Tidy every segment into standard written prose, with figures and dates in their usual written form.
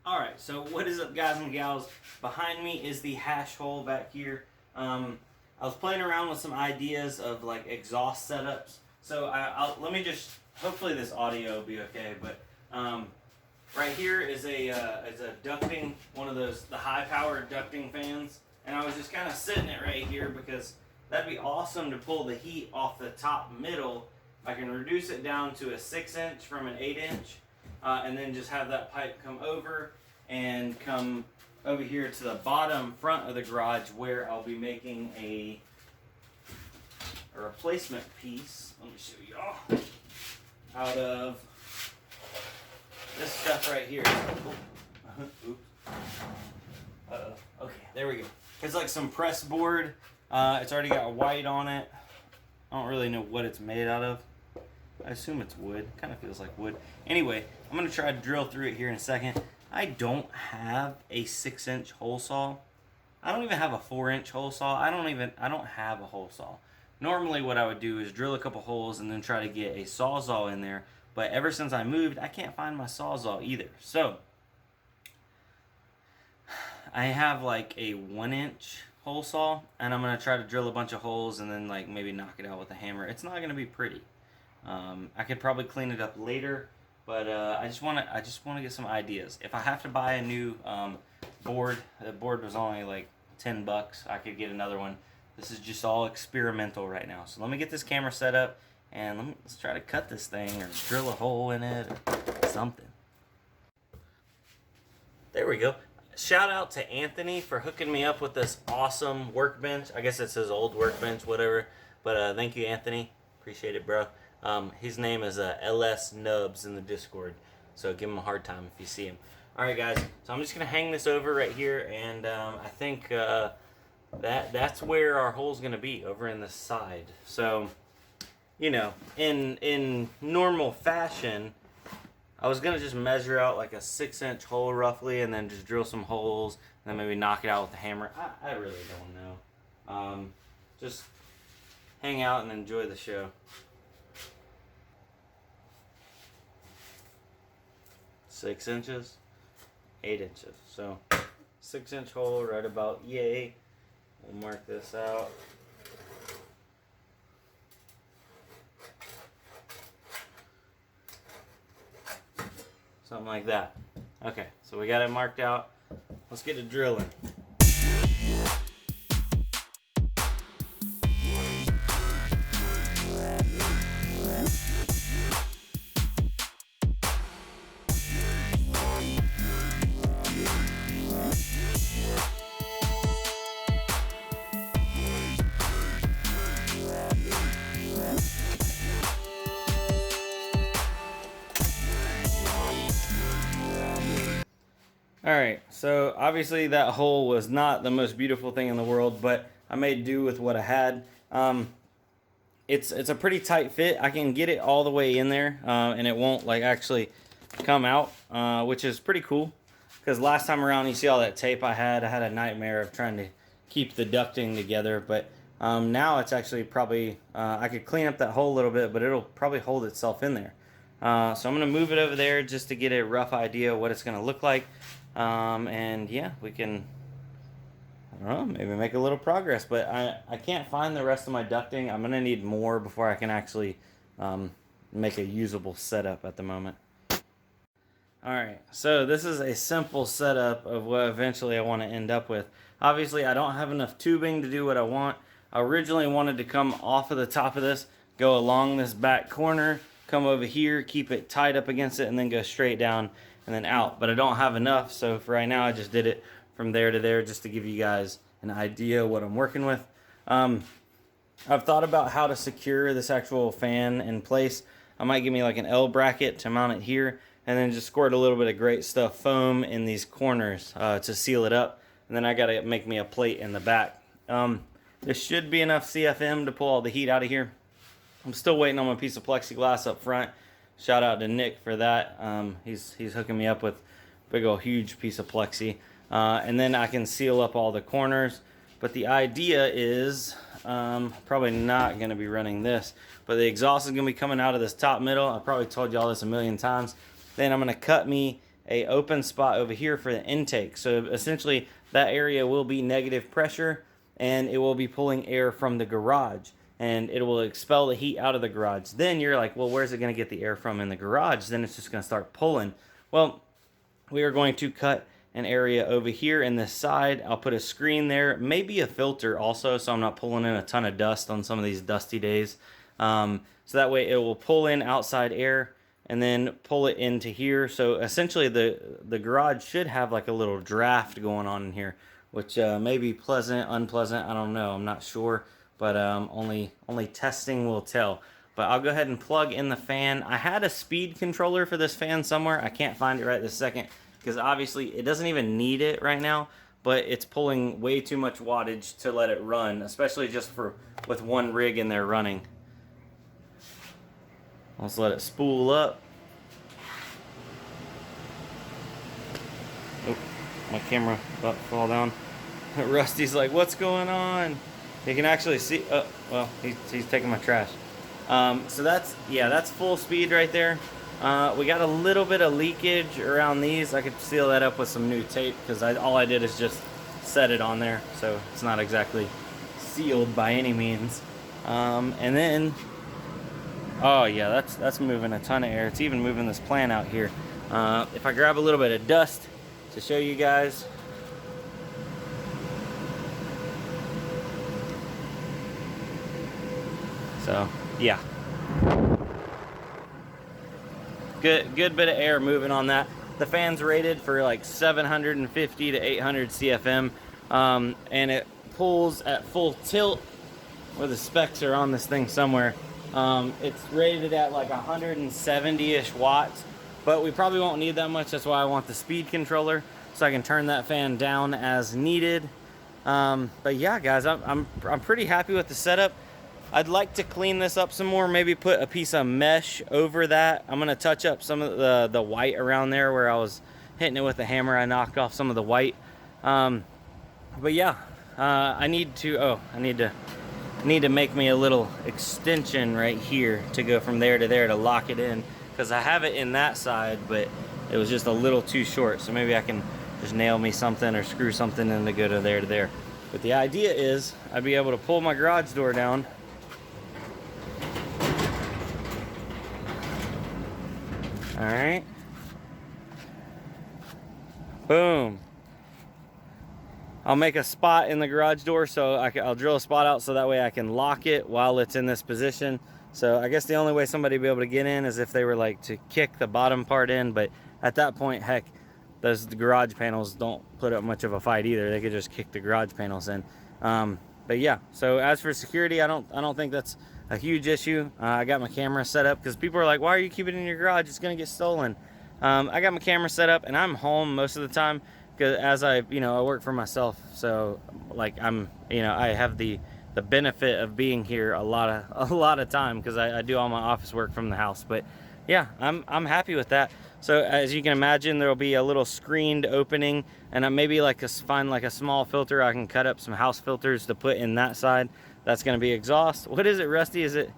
Alright, so what is up, guys and gals? Behind me is the hash hole back here. I was playing around with some ideas of like exhaust setups. So let me just, hopefully this audio will be okay, but right here is a ducting, one of those, the high powered ducting fans. And I was just kind of sitting it right here because that'd be awesome to pull the heat off the top middle. I can reduce it down to a 6-inch from an 8-inch. And then just have that pipe come over and come over here to the bottom front of the garage where I'll be making a replacement piece. Let me show y'all. Out of this stuff right here. Oops. Uh-oh. Okay, there we go. It's like some press board. It's already got white on it. I don't really know what it's made out of. I assume it's wood. Kind of feels like wood. Anyway, I'm going to try to drill through it here in a second. I don't have a 6-inch hole saw. I don't even have a 4-inch hole saw. I don't have a hole saw. Normally what I would do is drill a couple holes and then try to get a sawzall in there. But ever since I moved, I can't find my sawzall either. So, I have like a 1-inch hole saw. And I'm going to try to drill a bunch of holes and then like maybe knock it out with a hammer. It's not going to be pretty. I could probably clean it up later, but I just want to get some ideas. If I have to buy a new board, the board was only like $10. I could get another one. This is just all experimental right now. So let me get this camera set up and let's try to cut this thing or drill a hole in it or something. There we go. Shout out to Anthony for hooking me up with this awesome workbench. I guess it's his old workbench, whatever. But thank you, Anthony. Appreciate it, bro. His name is LS Nubs in the Discord, so give him a hard time if you see him. Alright guys, so I'm just going to hang this over right here, and I think that's where our hole's going to be, over in the side. So, you know, in normal fashion, I was going to just measure out like a 6-inch hole roughly, and then just drill some holes, and then maybe knock it out with the hammer. I really don't know. Just hang out and enjoy the show. 6 inches, 8 inches. So 6-inch hole right about yay. We'll mark this out. Something like that. Okay, so we got it marked out. Let's get to drilling. Alright, so obviously that hole was not the most beautiful thing in the world, but I made do with what I had. It's a pretty tight fit. I can get it all the way in there, and it won't like actually come out, which is pretty cool. Because last time around, you see all that tape I had a nightmare of trying to keep the ducting together, but now it's actually probably, I could clean up that hole a little bit, but it'll probably hold itself in there. So I'm going to move it over there just to get a rough idea of what it's going to look like. And yeah, we can, I don't know, maybe make a little progress, but I can't find the rest of my ducting. I'm going to need more before I can actually make a usable setup at the moment. Alright, so this is a simple setup of what eventually I want to end up with. Obviously, I don't have enough tubing to do what I want. I originally wanted to come off of the top of this, go along this back corner, come over here, keep it tied up against it, and then go straight down and then out. But I don't have enough, so for right now I just did it from there to there just to give you guys an idea of what I'm working with. I've thought about how to secure this actual fan in place. I might give me like an L bracket to mount it here, and then just squirt a little bit of great stuff foam in these corners to seal it up. And then I gotta make me a plate in the back. There should be enough CFM to pull all the heat out of here. I'm still waiting on my piece of plexiglass up front. Shout out to Nick for that. He's hooking me up with a big old huge piece of plexi. And then I can seal up all the corners. But the idea is, probably not going to be running this, but the exhaust is going to be coming out of this top middle. I probably told y'all this a million times. Then I'm going to cut me a open spot over here for the intake. So essentially that area will be negative pressure, and it will be pulling air from the garage, and it will expel the heat out of the garage. Then you're like, well, where's it going to get the air from in the garage? Then it's just going to start pulling. Well, we are going to cut an area over here in this side. I'll put a screen there, maybe a filter also, so I'm not pulling in a ton of dust on some of these dusty days. So that way it will pull in outside air and then pull it into here. So essentially the garage should have like a little draft going on in here, which may be pleasant, unpleasant, I don't know, I'm not sure, but only testing will tell. But I'll go ahead and plug in the fan. I had a speed controller for this fan somewhere. I can't find it right this second because obviously it doesn't even need it right now, but it's pulling way too much wattage to let it run, especially just with one rig in there running. Let's let it spool up. Oh, my camera about to fall down. Rusty's like, what's going on? You can actually see, oh, well, he's taking my trash. So that's full speed right there. We got a little bit of leakage around these. I could seal that up with some new tape because all I did is just set it on there, so it's not exactly sealed by any means. And then, oh yeah, that's moving a ton of air. It's even moving this plant out here. If I grab a little bit of dust to show you guys. So yeah, good bit of air moving on that. The fan's rated for like 750 to 800 CFM, and it pulls at full tilt, where the specs are on this thing somewhere. It's rated at like 170-ish watts, but we probably won't need that much. That's why I want the speed controller, so I can turn that fan down as needed. But yeah, guys, I'm pretty happy with the setup. I'd like to clean this up some more, maybe put a piece of mesh over that. I'm gonna touch up some of the white around there where I was hitting it with a hammer. I knocked off some of the white. But yeah, I need to make me a little extension right here to go from there to there to lock it in, because I have it in that side, but it was just a little too short. So maybe I can just nail me something or screw something in to go to there. But the idea is I'd be able to pull my garage door down. All right, boom. I'll make a spot in the garage door, so I'll drill a spot out so that way I can lock it while it's in this position. So I guess the only way somebody would be able to get in is if they were like to kick the bottom part in, but at that point, heck, the garage panels don't put up much of a fight either. They could just kick the garage panels in. But yeah, so as for security, I don't think that's a huge issue. I got my camera set up because people are like, why are you keeping it in your garage? It's gonna get stolen. I got my camera set up and I'm home most of the time because as I work for myself, so like I have the benefit of being here a lot of time because I do all my office work from the house. But yeah, I'm happy with that. So as you can imagine, there'll be a little screened opening, and I maybe find like a small filter. I can cut up some house filters to put in that side. That's going to be exhaust. What is it, Rusty? Is it,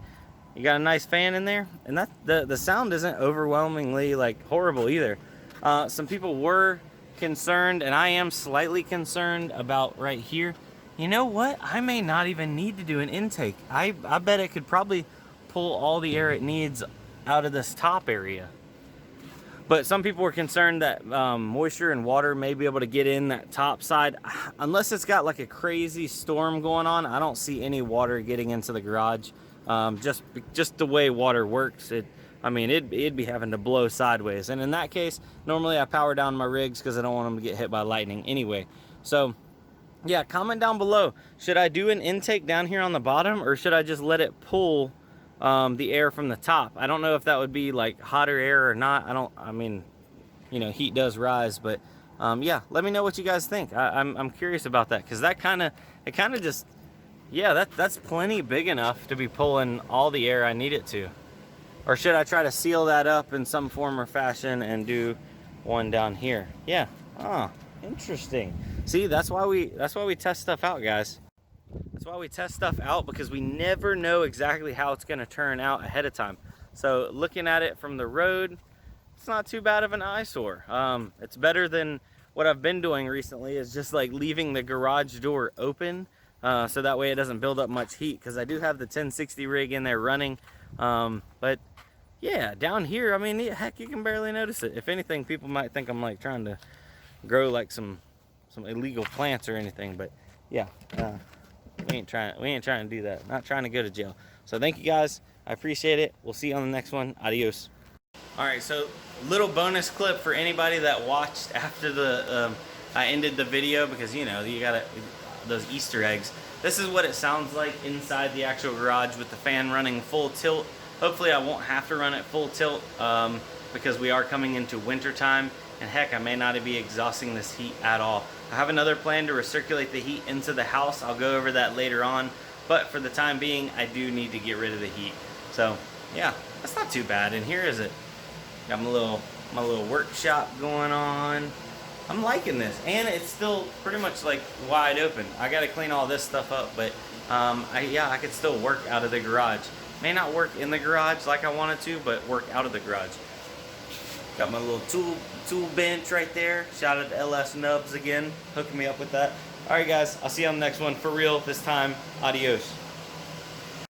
you got a nice fan in there? And that the sound isn't overwhelmingly like horrible either. Some people were concerned, and I am slightly concerned about right here. You know what? I may not even need to do an intake. I bet it could probably pull all the air it needs out of this top area. But some people were concerned that moisture and water may be able to get in that top side. Unless it's got like a crazy storm going on, I don't see any water getting into the garage. Just the way water works, it'd be having to blow sideways. And in that case, normally I power down my rigs because I don't want them to get hit by lightning anyway. So yeah, comment down below. Should I do an intake down here on the bottom, or should I just let it pull the air from the top? I don't know if that would be like hotter air or not. Heat does rise, but yeah, let me know what you guys think. I'm curious about that, because that's plenty big enough to be pulling all the air I need it to. Or should I try to seal that up in some form or fashion and do one down here? Yeah. Interesting. See, that's why we test stuff out, guys. That's why we test stuff out, because we never know exactly how it's going to turn out ahead of time. So looking at it from the road, it's not too bad of an eyesore. It's better than what I've been doing recently, is just like leaving the garage door open, so that way it doesn't build up much heat, because I do have the 1060 rig in there running. But yeah, down here, I mean, heck, you can barely notice it. If anything, people might think I'm like trying to grow like some illegal plants or anything, but yeah, we ain't trying to do that. Not trying to go to jail. So thank you guys, I appreciate it. We'll see you on the next one. Adios. All right, so little bonus clip for anybody that watched after the I ended the video, because you know you got those Easter eggs. This is what it sounds like inside the actual garage with the fan running full tilt. Hopefully I won't have to run it full tilt, because we are coming into winter time, and heck, I may not be exhausting this heat at all. I have another plan to recirculate the heat into the house. I'll go over that later on, but for the time being, I do need to get rid of the heat. So yeah, that's not too bad in here, is it? Got my little workshop going on. I'm liking this, and it's still pretty much like wide open. I gotta clean all this stuff up, but yeah, I could still work out of the garage. May not work in the garage like I wanted to, but work out of the garage. Got my little tool bench right there. Shout out to LS Nubs again, hooking me up with that. All right, guys, I'll see you on the next one. For real this time. Adios.